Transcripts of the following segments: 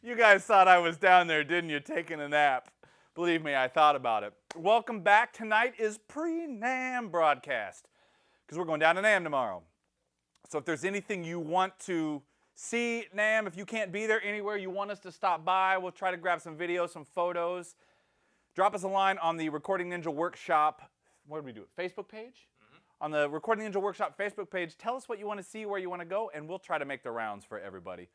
You guys thought I was down there, didn't you, taking a nap? Believe me, I thought about it. Welcome back. Tonight is pre-NAMM broadcast because we're going down to NAMM tomorrow. So if there's anything you want to see NAMM, if you can't be there anywhere, you want us to stop by, we'll try to grab some videos, some photos. Drop us a line on the Recording Ninja Workshop, what did we do, Facebook page? On the Recording Ninja Workshop Facebook page, tell us what you want to see, where you want to go, and we'll try to make the rounds for everybody.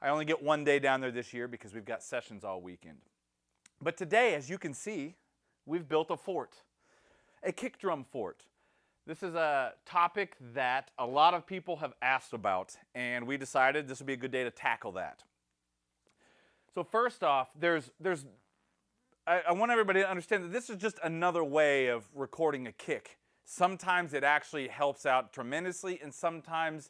I only get one day down there this year because we've got sessions all weekend. But today, as you can see, we've built a fort, a kick drum fort. This is a topic that a lot of people have asked about, and we decided this would be a good day to tackle that. So first off, I want everybody to understand that this is just another way of recording a kick. Sometimes it actually helps out tremendously, and sometimes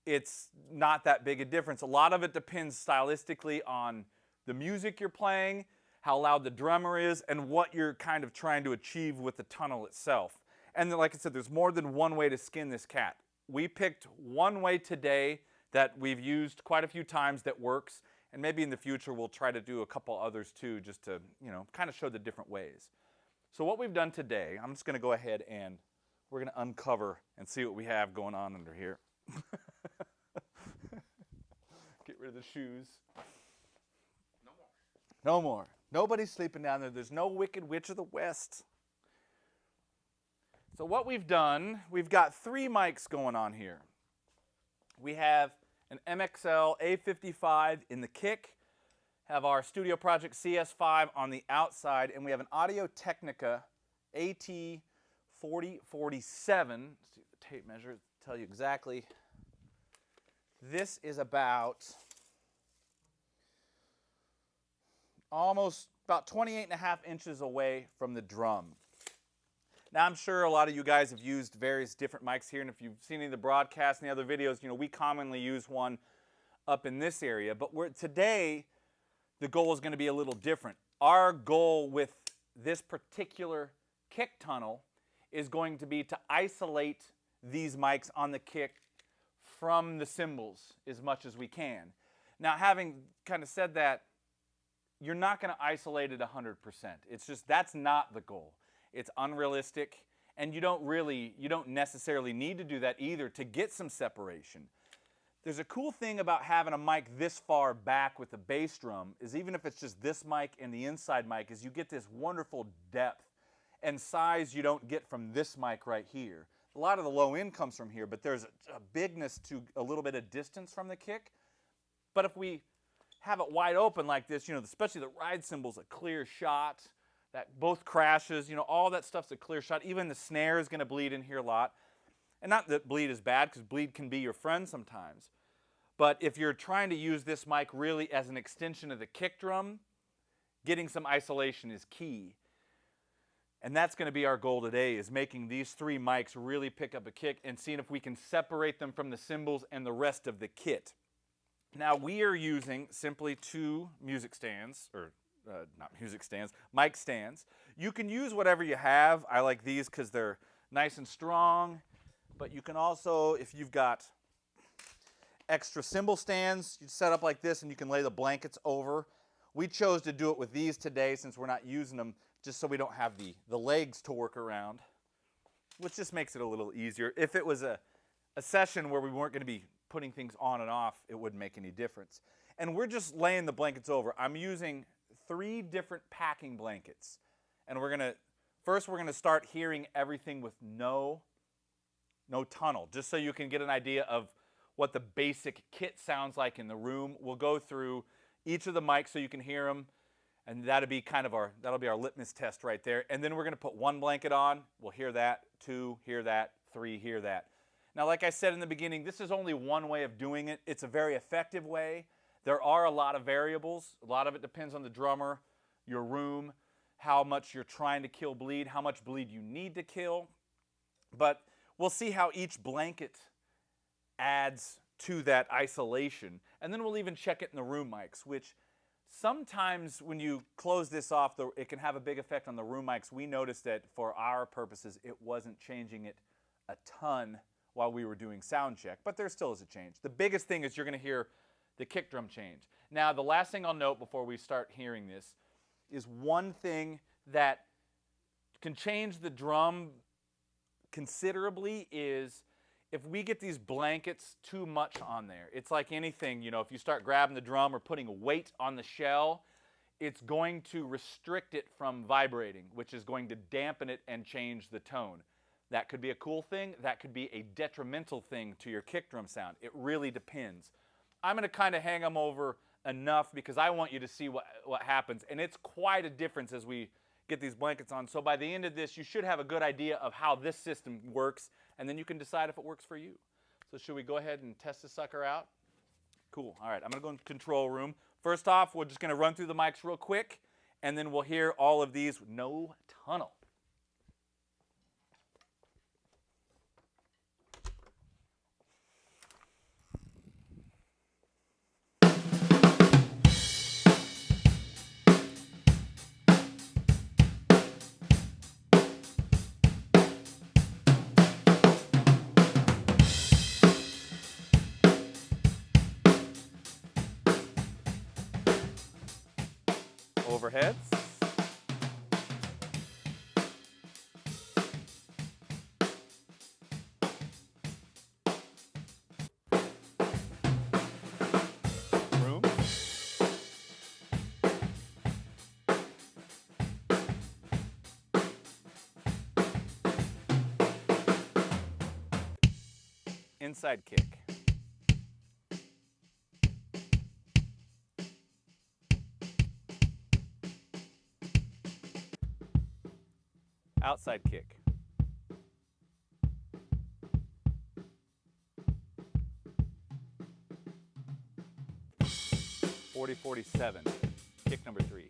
it's not that big a difference. A lot of it depends stylistically on the music you're playing, how loud the drummer is, and what you're kind of trying to achieve with the tunnel itself. And then, like I said, there's more than one way to skin this cat. We picked one way today that we've used quite a few times that works, and maybe in the future we'll try to do a couple others too, just to, kind of show the different ways. So what we've done today, I'm just going to go ahead and we're going to uncover and see what we have going on under here. Get rid of the shoes. No more. No more. Nobody's sleeping down there. There's no Wicked Witch of the West. So what we've done, we've got three mics going on here. We have an MXL A55 in the kick, have our Studio Project CS5 on the outside, and we have an Audio Technica AT4047. Let's see the tape measure, tell you exactly. This is about 28.5 inches away from the drum. Now, I'm sure a lot of you guys have used various different mics here, and if you've seen any of the broadcasts and the other videos, we commonly use one up in this area. But today, the goal is going to be a little different. Our goal with this particular kick tunnel is going to be to isolate these mics on the kick from the cymbals as much as we can. Now, having kind of said that, you're not going to isolate it 100%. It's just, that's not the goal. It's unrealistic, and you don't necessarily need to do that either to get some separation. There's a cool thing about having a mic this far back with the bass drum is even if it's just this mic and the inside mic is you get this wonderful depth and size you don't get from this mic right here. A lot of the low end comes from here, but there's a bigness to a little bit of distance from the kick. But if we have it wide open like this, especially the ride cymbal's a clear shot, that both crashes, all that stuff's a clear shot. Even the snare is going to bleed in here a lot. And not that bleed is bad, because bleed can be your friend sometimes. But if you're trying to use this mic really as an extension of the kick drum, getting some isolation is key. And that's going to be our goal today, is making these three mics really pick up a kick and seeing if we can separate them from the cymbals and the rest of the kit. Now, we are using simply two music stands, or not music stands, mic stands. You can use whatever you have. I like these because they're nice and strong. But you can also, if you've got extra cymbal stands, you set up like this and you can lay the blankets over. We chose to do it with these today since we're not using them, just so we don't have the legs to work around, which just makes it a little easier. If it was a session where we weren't going to be putting things on and off, it wouldn't make any difference. And we're just laying the blankets over. I'm using 3 different packing blankets. And first we're going to start hearing everything with no tunnel, just so you can get an idea of what the basic kit sounds like in the room. We'll go through each of the mics so you can hear them. And that'll be our litmus test right there. And then we're going to put 1 blanket on. We'll hear that, 2, hear that, 3, hear that. Now, like I said in the beginning, this is only one way of doing it. It's a very effective way. There are a lot of variables. A lot of it depends on the drummer, your room, how much you're trying to kill bleed, how much bleed you need to kill. But we'll see how each blanket adds to that isolation. And then we'll even check it in the room mics, which sometimes when you close this off, it can have a big effect on the room mics. We noticed that for our purposes, it wasn't changing it a ton while we were doing sound check, but there still is a change. The biggest thing is you're going to hear the kick drum change. Now, the last thing I'll note before we start hearing this is one thing that can change the drum considerably is if we get these blankets too much on there. It's like anything, you know, if you start grabbing the drum or putting weight on the shell, it's going to restrict it from vibrating, which is going to dampen it and change the tone. That could be a cool thing. That could be a detrimental thing to your kick drum sound. It really depends. I'm going to kind of hang them over enough because I want you to see what happens. And it's quite a difference as we get these blankets on. So by the end of this, you should have a good idea of how this system works, and then you can decide if it works for you. So should we go ahead and test this sucker out? Cool. All right, I'm going to go in the control room. First off, we're just going to run through the mics real quick, and then we'll hear all of these with no tunnel. Overheads. Room. Inside kick. Outside kick. .40-47, kick number 3.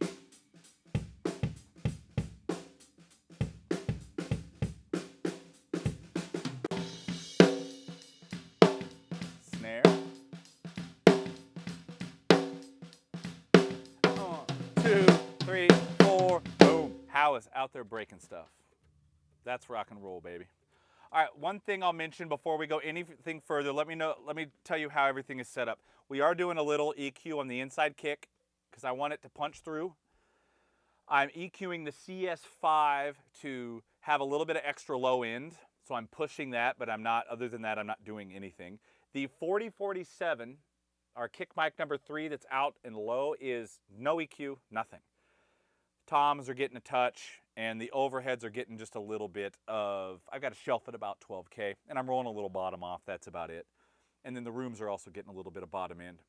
Snare. 1, 2, 3, 4, boom. How is out there breaking stuff? That's rock and roll, baby. All right, one thing I'll mention before we go anything further, let me tell you how everything is set up. We are doing a little EQ on the inside kick because I want it to punch through. I'm EQing the CS5 to have a little bit of extra low end, so I'm pushing that, but I'm not, other than that, I'm not doing anything. The 40-47, our kick mic number 3 that's out and low, is no EQ, nothing. Toms are getting a touch, and the overheads are getting just a little bit of, I've got a shelf at about 12K, and I'm rolling a little bottom off, that's about it. And then the rooms are also getting a little bit of bottom end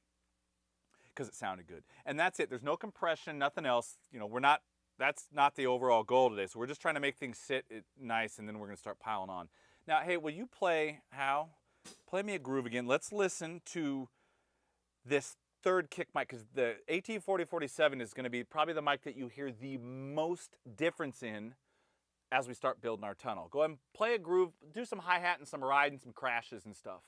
because it sounded good. And that's it, there's no compression, nothing else. You know, that's not the overall goal today, so we're just trying to make things sit nice, and then we're gonna start piling on. Now, hey, will you play me a groove again. Let's listen to this third kick mic, because the AT4047 is going to be probably the mic that you hear the most difference in as we start building our tunnel. Go ahead and play a groove, do some hi-hat and some ride and some crashes and stuff.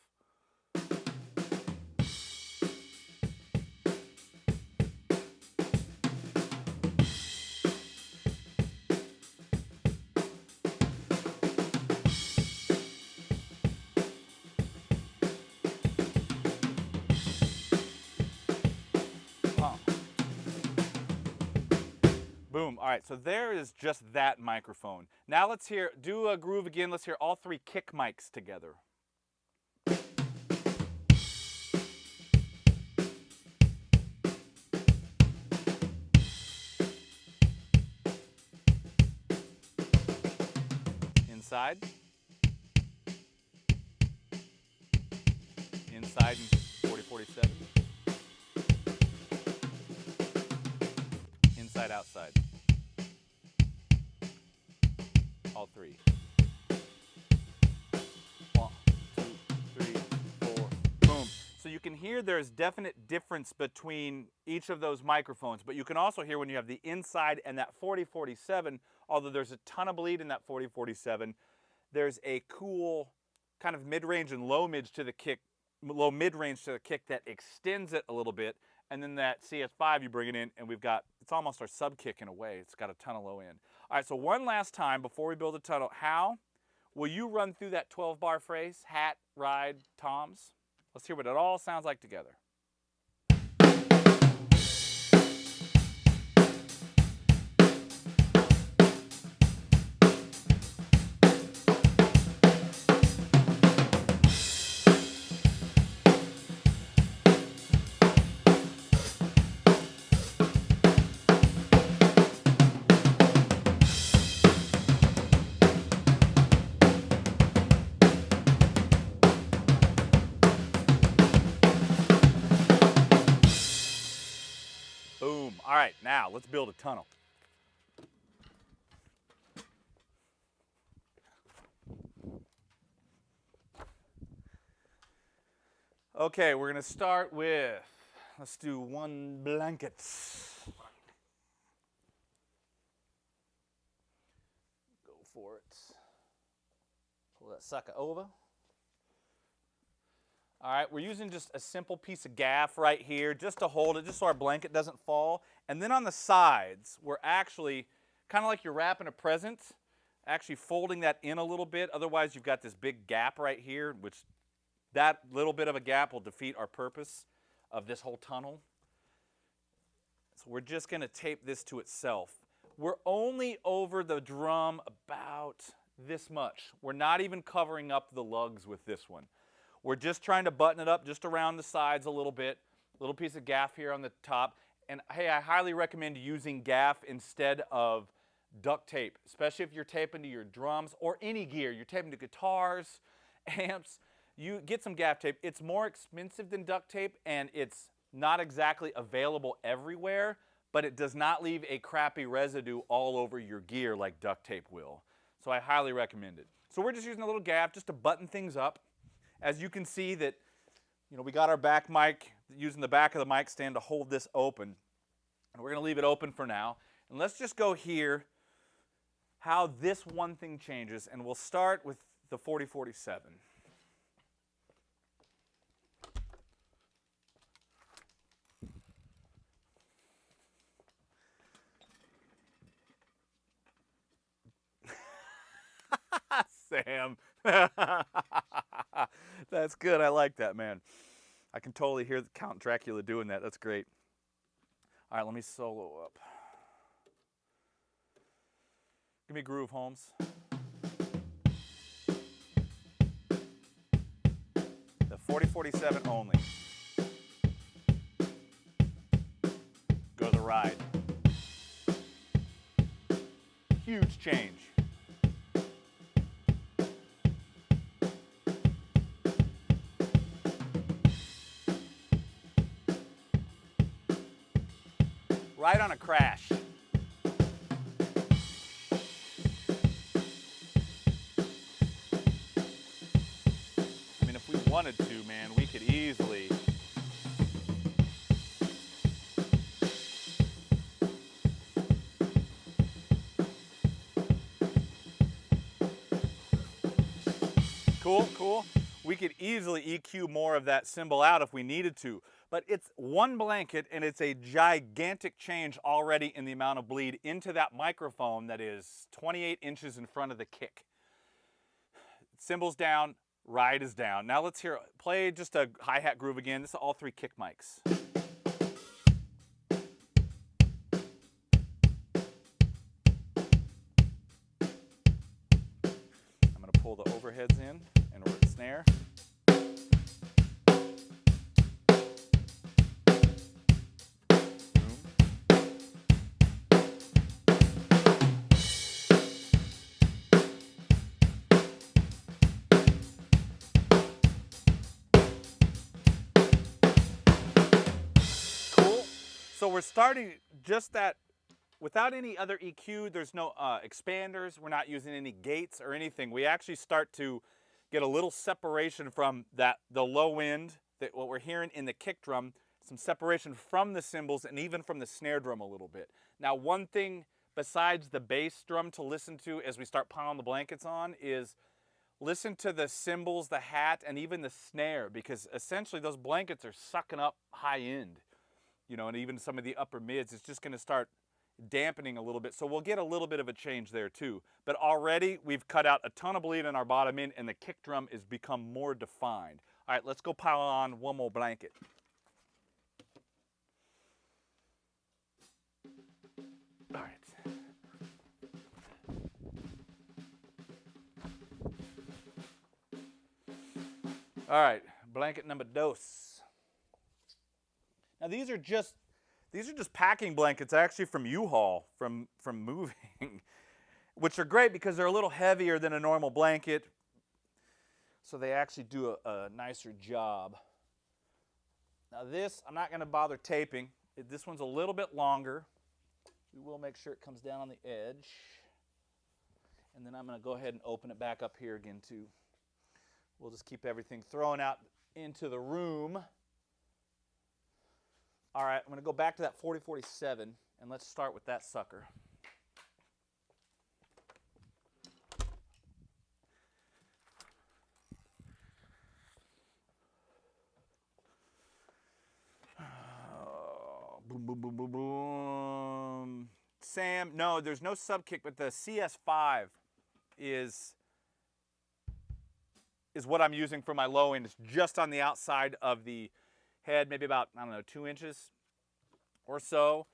Boom. All right, so there is just that microphone. Now let's do a groove again. Let's hear all 3 kick mics together. Inside. Inside and 40-47. Inside, outside. All 3. 1, 2, 3, 4, boom. So you can hear there's definite difference between each of those microphones, but you can also hear when you have the inside and that 40-47, although there's a ton of bleed in that 40-47, there's a cool kind of mid-range and low mid-range to the kick that extends it a little bit. And then that CS5, you bring it in, and we've got, it's almost our sub kick in a way. It's got a ton of low end. All right, so one last time before we build a tunnel, how will you run through that 12-bar phrase? Hat, ride, toms. Let's hear what it all sounds like together. All right, now let's build a tunnel. Okay, we're gonna start with, let's do 1 blanket. Go for it. Pull that sucker over. All right, we're using just a simple piece of gaff right here just to hold it, just so our blanket doesn't fall. And then on the sides, we're actually, kind of like you're wrapping a present, actually folding that in a little bit. Otherwise, you've got this big gap right here, which that little bit of a gap will defeat our purpose of this whole tunnel. So we're just going to tape this to itself. We're only over the drum about this much. We're not even covering up the lugs with this one. We're just trying to button it up just around the sides a little bit. Little piece of gaff here on the top. And hey, I highly recommend using gaff instead of duct tape, especially if you're taping to your drums or any gear. You're taping to guitars, amps. You get some gaff tape. It's more expensive than duct tape, and it's not exactly available everywhere, but it does not leave a crappy residue all over your gear like duct tape will. So I highly recommend it. So we're just using a little gaff just to button things up. As you can see that, we got our back mic, using the back of the mic stand to hold this open. And we're going to leave it open for now. And let's just go here how this one thing changes. And we'll start with the 4047. Sam. That's good. I like that, man. I can totally hear Count Dracula doing that. That's great. All right, let me solo up. Give me Groove, Holmes. The 4047 only. Go the ride. Huge change. Right on a crash. I mean, if we wanted to, man, we could easily. Cool, cool. We could easily EQ more of that cymbal out if we needed to. But it's one blanket, and it's a gigantic change already in the amount of bleed into that microphone that is 28 inches in front of the kick. Cymbals down, ride is down. Now let's play just a hi-hat groove again. This is all 3 kick mics. I'm going to pull the overheads in and over the snare. So we're starting just that without any other EQ. There's no expanders. We're not using any gates or anything. We actually start to get a little separation from the low end, what we're hearing in the kick drum, some separation from the cymbals and even from the snare drum a little bit. Now, one thing besides the bass drum to listen to as we start piling the blankets on is listen to the cymbals, the hat, and even the snare, because essentially those blankets are sucking up high end. And even some of the upper mids, it's just going to start dampening a little bit. So we'll get a little bit of a change there too. But already we've cut out a ton of bleed in our bottom end, and the kick drum has become more defined. All right, let's go pile on one more blanket. All right. All right, blanket number dos. Now these are just packing blankets actually from U-Haul from moving, which are great because they're a little heavier than a normal blanket, so they actually do a nicer job. Now this I'm not going to bother taping This one's a little bit longer. We will make sure it comes down on the edge. And then I'm going to go ahead and open it back up here again too. We'll just keep everything thrown out into the room. All right, I'm going to go back to that 4047 and let's start with that sucker. Boom, boom, boom, boom, boom. Sam, no, there's no sub kick, but the CS5 is what I'm using for my low end. It's just on the outside of the head, maybe about, I don't know, 2 inches or so.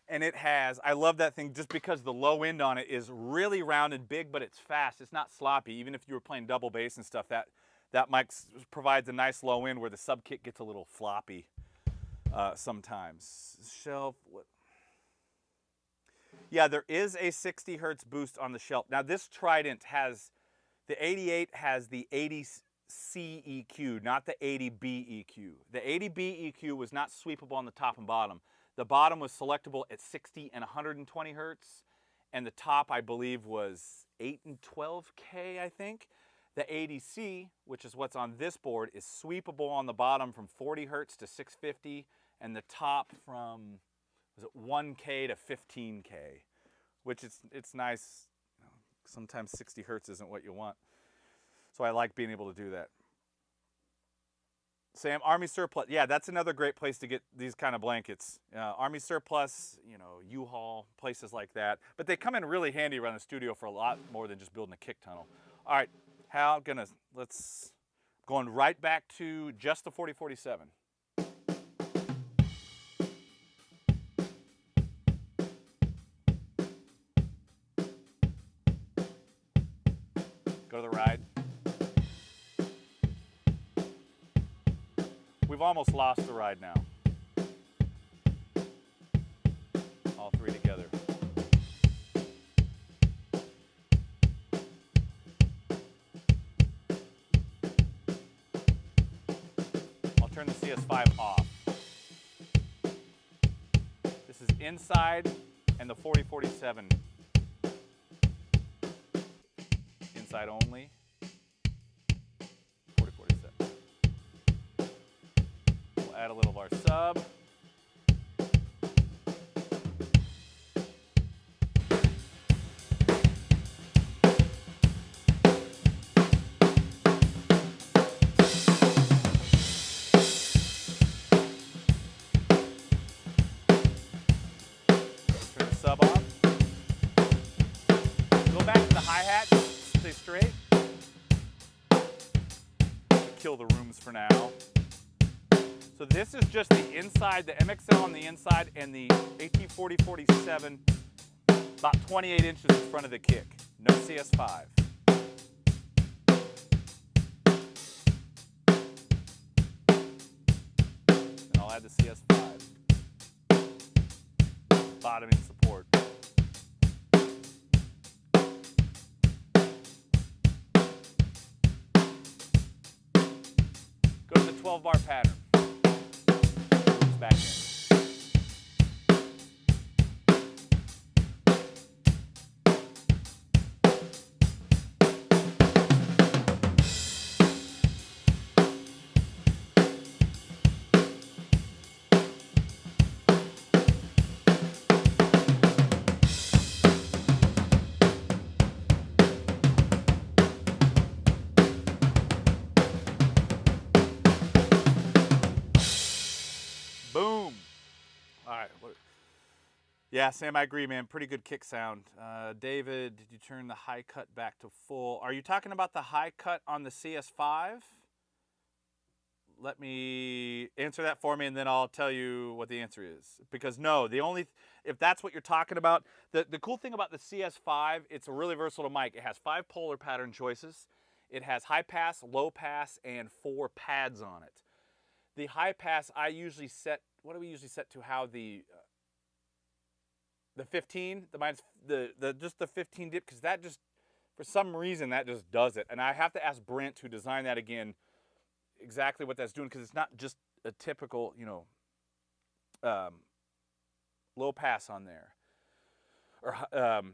And it has, I love that thing just because the low end on it is really round and big, but it's fast. It's not sloppy. Even if you were playing double bass and stuff, that mic provides a nice low end where the sub kick gets a little floppy sometimes. Shelf, what? Yeah, there is a 60 hertz boost on the shelf. Now this Trident has, the 88 has the 80C EQ, not the 80B EQ. The 80B EQ was not sweepable on the top and bottom. The bottom was selectable at 60 and 120 hertz, and the top, I believe, was 8 and 12K, I think. The 80C, which is what's on this board, is sweepable on the bottom from 40 hertz to 650, and the top from, was it 1K to 15K, which it's nice. You know, sometimes 60 hertz isn't what you want. So I like being able to do that. Sam, Army Surplus. Yeah, that's another great place to get these kind of blankets. Army Surplus, you know, U-Haul, places like that. But they come in really handy around the studio for a lot more than just building a kick tunnel. All right, Hal, going right back to just the 4047. Go to the ride. We've almost lost the ride now. All three together. I'll turn the CS5 off. This is inside and the 4047. Inside only. 4047. We'll add a little of our sub. Turn the sub off. Go back to the hi-hat. Stay straight. Kill the rooms for now. So this is just the inside, the MXL on the inside, and the AT4047 about 28 inches in front of the kick. No CS5. And I'll add the CS5. Bottoming support. Go to the 12-bar pattern. Moves back in. Boom. All right. Yeah, Sam, I agree, man. Pretty good kick sound. David, did you turn the high cut back to full? Are you talking about the high cut on the CS5? Let me answer that for me, and then I'll tell you what the answer is. Because no, if that's what you're talking about, the cool thing about the CS5, it's a really versatile mic. It has 5 polar pattern choices. It has high pass, low pass, and 4 pads on it. The high pass, I usually set, what do we usually set to? How the 15, just the 15 dip, because that just, for some reason, that just does it. And I have to ask Brent, who designed that again, exactly what that's doing, because it's not just a typical, low pass on there.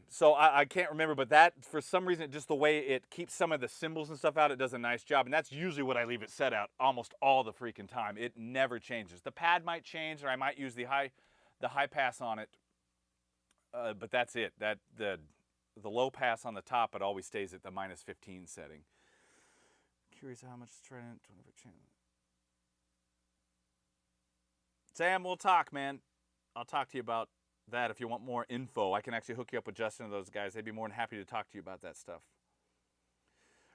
So I can't remember, but that, for some reason, just the way it keeps some of the cymbals and stuff out, it does a nice job. And that's usually what I leave it set out almost all the freaking time. It never changes. The pad might change, or I might use the high pass on it, but that's it. The low pass on the top, it always stays at the -15 setting. Curious how much it's trying to change. Sam, we'll talk, man. I'll talk to you about that if you want more info. I can actually hook you up with Justin and those guys. They'd be more than happy to talk to you about that stuff.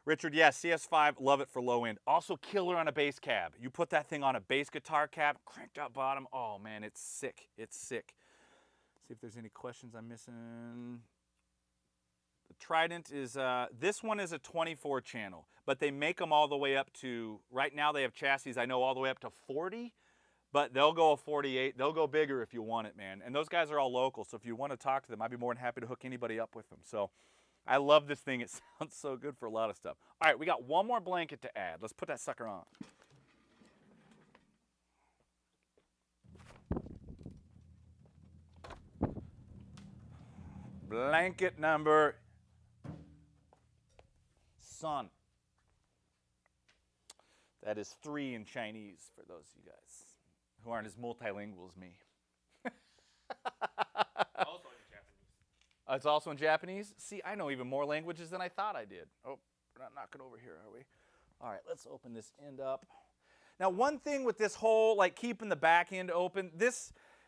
Richard, yes, CS5, love it for low end. Also killer on a bass cab. You put that thing on a bass guitar cab, cranked out bottom. Oh man, it's sick. It's sick. See if there's any questions I'm missing. The Trident is, this one is a 24 channel, but they make them all the way up to, right now they have chassis, I know, all the way up to 40. But they'll go a 48. They'll go bigger if you want it, man. And those guys are all local, so if you want to talk to them, I'd be more than happy to hook anybody up with them. So I love this thing. It sounds so good for a lot of stuff. All right, we got one more blanket to add. Let's put that sucker on. Blanket number Sun. That is 3 in Chinese for those of you guys who aren't as multilingual as me. Also in Japanese. It's also in Japanese? See, I know even more languages than I thought I did. Oh, we're not knocking over here, are we? All right, let's open this end up. Now, one thing with this whole, like, keeping the back end open,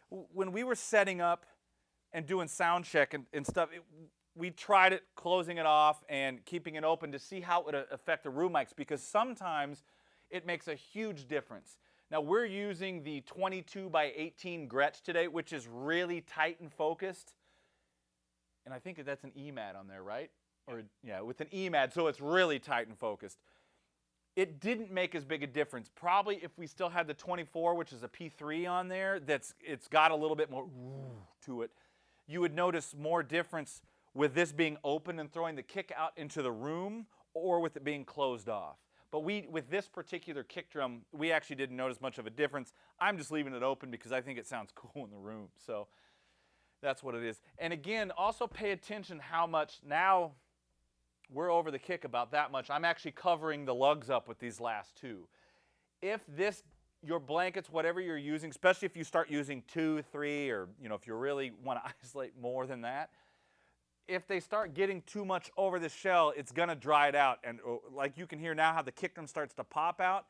when we were setting up and doing sound check and stuff, we tried it, closing it off and keeping it open to see how it would affect the room mics, because sometimes it makes a huge difference. Now, we're using the 22 by 18 Gretsch today, which is really tight and focused. And I think that's an EMAD on there, right? Or, yeah, with an EMAD, so it's really tight and focused. It didn't make as big a difference. Probably if we still had the 24, which is a P3 on there, it's got a little bit more to it, you would notice more difference with this being open and throwing the kick out into the room, or with it being closed off. But with this particular kick drum, we actually didn't notice much of a difference. I'm just leaving it open because I think it sounds cool in the room. So that's what it is. And again, also pay attention how much, now we're over the kick about that much. I'm actually covering the lugs up with these last two. If your blankets, whatever you're using, especially if you start using 2, 3, or if you really want to isolate more than that, if they start getting too much over the shell, it's going to dry it out. And like you can hear now how the kick drum starts to pop out.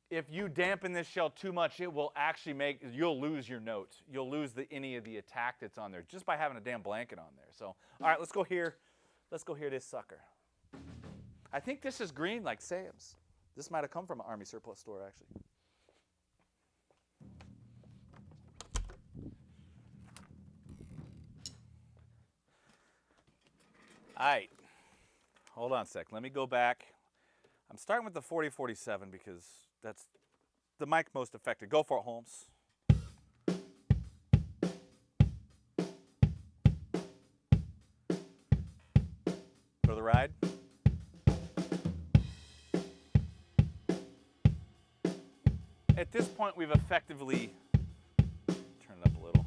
If you dampen this shell too much, it will actually you'll lose your note. You'll lose any of the attack that's on there just by having a damn blanket on there. So, all right, let's go hear this sucker. I think this is green like Sam's. This might have come from an Army surplus store, actually. All right, hold on a sec. Let me go back. I'm starting with the 4047 because that's the mic most affected. Go for it, Holmes. For the ride. At this point, we've effectively turned it up a little.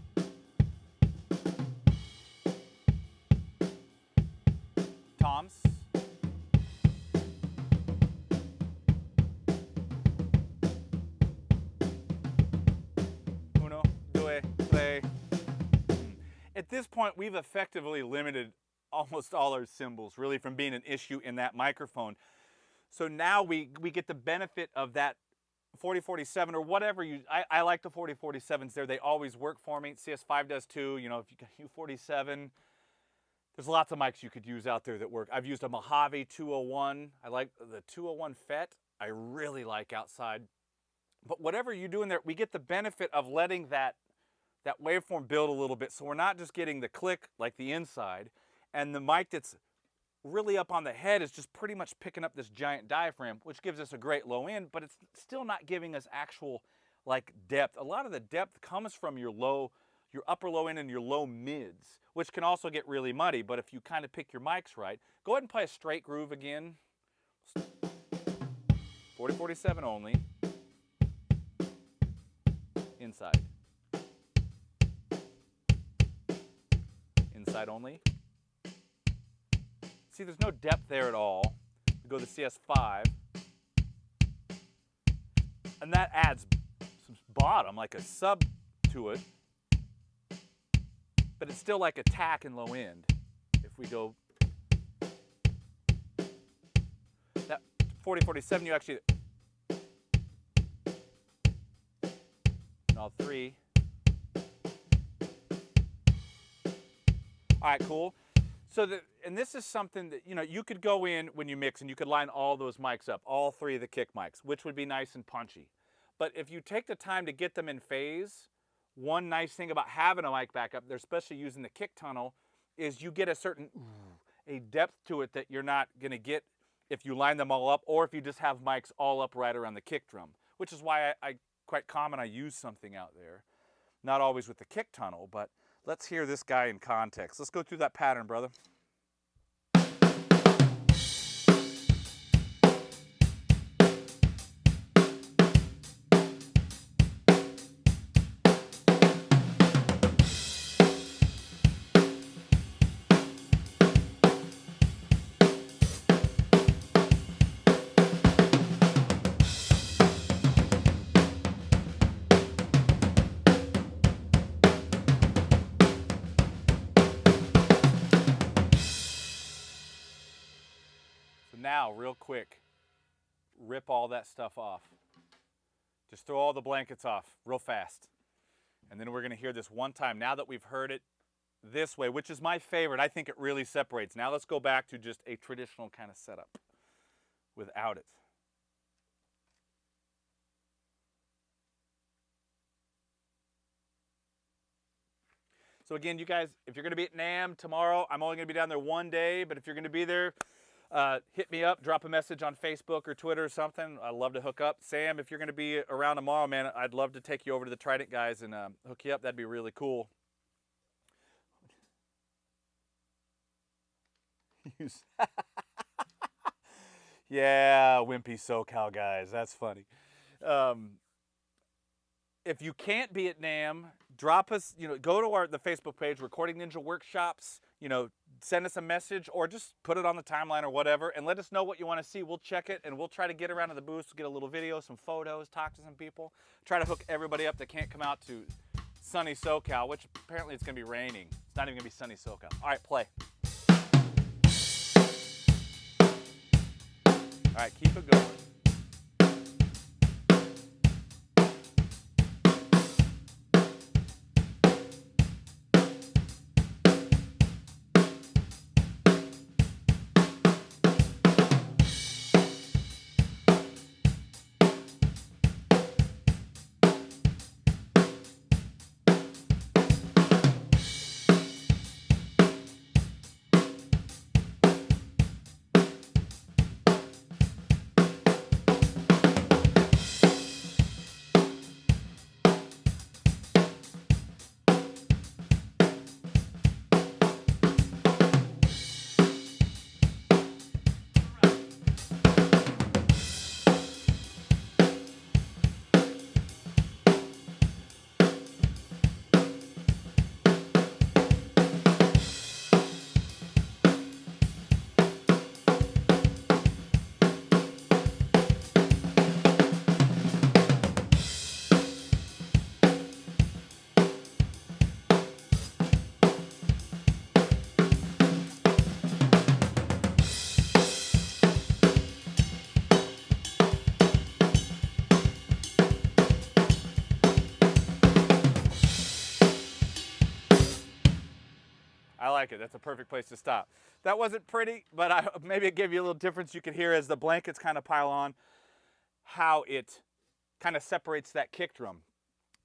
Toms. Uno, due, tre. At this point, we've effectively limited almost all our cymbals, really, from being an issue in that microphone. So now we get the benefit of that 4047 or whatever I like the 4047s there. They always work for me. CS5 does too. If you got U47, there's lots of mics you could use out there that work. I've used a Mojave 201. I like the 201 FET. I really like outside. But whatever you do in there, we get the benefit of letting that waveform build a little bit. So we're not just getting the click like the inside. And the mic that's really up on the head is just pretty much picking up this giant diaphragm, which gives us a great low end, but it's still not giving us actual like depth. A lot of the depth comes from your upper low end and your low mids, which can also get really muddy. But if you kind of pick your mics right, go ahead and play a straight groove again. 4047 only. side only. See, there's no depth there at all. We go to the CS5. And that adds some bottom, like a sub to it. But it's still like attack and low end. If we go that 4047, you actually all three. All right, cool. So and this is something that you could go in when you mix and you could line all those mics up, all three of the kick mics, which would be nice and punchy. But if you take the time to get them in phase, one nice thing about having a mic backup, especially using the kick tunnel, is you get a depth to it that you're not going to get if you line them all up or if you just have mics all up right around the kick drum, which is why I quite common I use something out there. Not always with the kick tunnel, but let's hear this guy in context. Let's go through that pattern, brother. Now, real quick, rip all that stuff off. Just throw all the blankets off real fast. And then we're going to hear this one time. Now that we've heard it this way, which is my favorite, I think it really separates. Now let's go back to just a traditional kind of setup without it. So again, you guys, if you're going to be at NAMM tomorrow, I'm only going to be down there one day, but if you're going to be there, hit me up, drop a message on Facebook or Twitter or something. I'd love to hook up. Sam, if you're going to be around tomorrow, man, I'd love to take you over to the Trident guys and hook you up. That'd be really cool. Yeah, wimpy SoCal guys. That's funny. If you can't be at NAMM, drop us, go to the Facebook page, Recording Ninja Workshops, send us a message or just put it on the timeline or whatever and let us know what you want to see. We'll check it and we'll try to get around to the booth, get a little video, some photos, talk to some people, try to hook everybody up that can't come out to sunny SoCal, which apparently it's going to be raining. It's not even going to be sunny SoCal. All right, play. All right, keep it going. I like it. That's a perfect place to stop. That wasn't pretty, but maybe it gave you a little difference. You could hear as the blankets kind of pile on how it kind of separates that kick drum.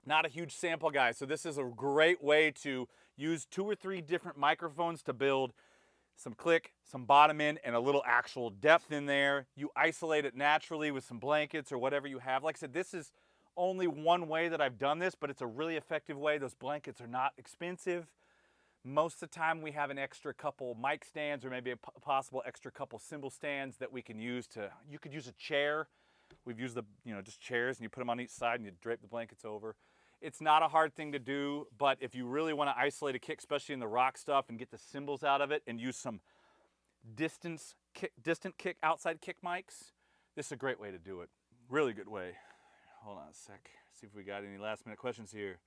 Not a huge sample, guys, so this is a great way to use 2 or 3 different microphones to build some click, some bottom end, and a little actual depth in there. You isolate it naturally with some blankets or whatever you have. Like I said, this is only one way that I've done this, but it's a really effective way. Those blankets are not expensive. Most of the time we have an extra couple mic stands or maybe a possible extra couple cymbal stands that we can use you could use a chair. We've used just chairs and you put them on each side and you drape the blankets over. It's not a hard thing to do, but if you really want to isolate a kick, especially in the rock stuff, and get the cymbals out of it and use some distant kick, outside kick mics, this is a great way to do it. Really good way. Hold on a sec. See if we got any last minute questions here.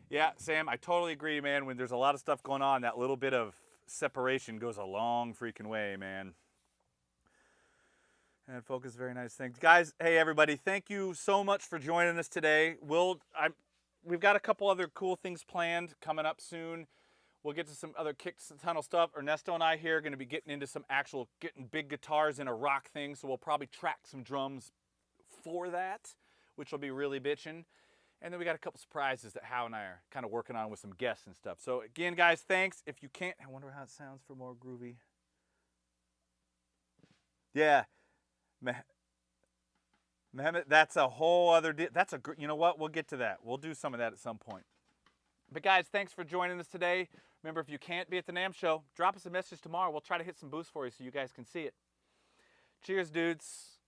Yeah, Sam, I totally agree, man. When there's a lot of stuff going on, that little bit of separation goes a long freaking way, man. And focus, very nice. Thanks, guys. Hey, everybody, thank you so much for joining us today. We've got a couple other cool things planned coming up soon. We'll get to some other kick tunnel stuff. Ernesto and I here are going to be getting into some getting big guitars in a rock thing, so we'll probably track some drums for that, which will be really bitchin'. And then we got a couple surprises that Hal and I are kind of working on with some guests and stuff. So again, guys, thanks. If you can't, I wonder how it sounds for more groovy. Yeah. Mehmet, that's a whole other, you know what? We'll get to that. We'll do some of that at some point. But guys, thanks for joining us today. Remember, if you can't be at the NAMM show, drop us a message tomorrow. We'll try to hit some booths for you so you guys can see it. Cheers, dudes.